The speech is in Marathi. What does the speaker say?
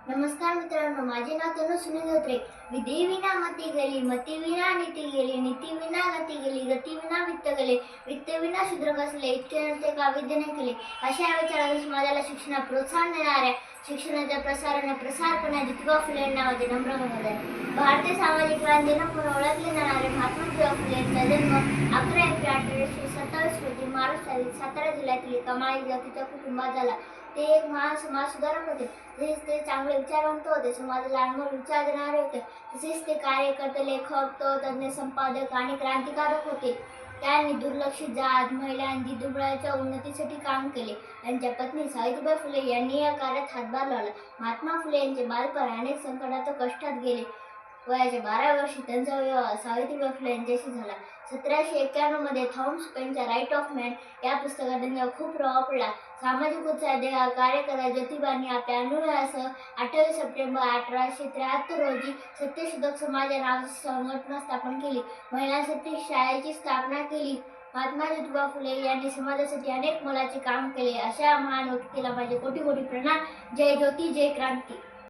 नमस्कार मित्रांनो, माझे नाव तनु सुनील धोत्रे. विधी विना मती गेली, मती विना नीती गेली, नीती विना गती गेली, गती विना वित्त गेले, वित्त विना शूद्र कसले, इतके नसते का विद्येने केले. अशा विचाराने समाजाला शिक्षणात प्रोत्साहन देणाऱ्या, शिक्षणाच्या प्रसाराने प्रसार करणाऱ्या ज्योतिबा फुले यांना माझे नम्र वंदन आहे. भारतीय सामाजिक क्रांतीने म्हणून ओळखले जाणारे महात्मा ज्योतिबा फुले यांचा जन्म 11 एप्रिल 1827 रोजी महाराष्ट्रातील सातारा जिल्ह्यातील एका माळी जातीच्या कुटुंबात झाला. ते एक महान समाज सुधारक होते. तसेच ते चांगले विचारवंत होते, समाजाला अनमोल विचार देणारे होते. तसेच ते कार्यकर्ते, लेखक, तज्ञ, संपादक आणि क्रांतिकारक होते. त्यांनी दुर्लक्षित जात, महिला आणि दिव्यांगांच्या उन्नतीसाठी काम केले. त्यांच्या पत्नी सावित्रीबाई फुले यांनी या कार्यात हातभार लावला. महात्मा फुले यांचे बालपण अनेक संकटात व कष्टात गेले. वयाच्या 12व्या वर्षी त्यांचा विवाह सावित्रीबाई फुले यांच्याशी झाला. 1791 मध्ये थॉमस पेनच्या राईट ऑफ मॅन या पुस्तकात त्यांच्यावर खूप प्रभाव पडला. सामाजिक उत्साह कार्य करत ज्योतिबांनी आपल्या अनुयायांसह 28 सप्टेंबर 1873 रोजी सत्यशोधक समाज या नावाची संघटना स्थापन केली. महिलांसाठी शाळेची स्थापना केली. महात्मा ज्योतिबा फुले यांनी समाजासाठी अनेक मोलाचे काम केले. अशा महान व्यक्तीला माझे कोटी कोटी प्रणाम. जय ज्योती, जय क्रांती.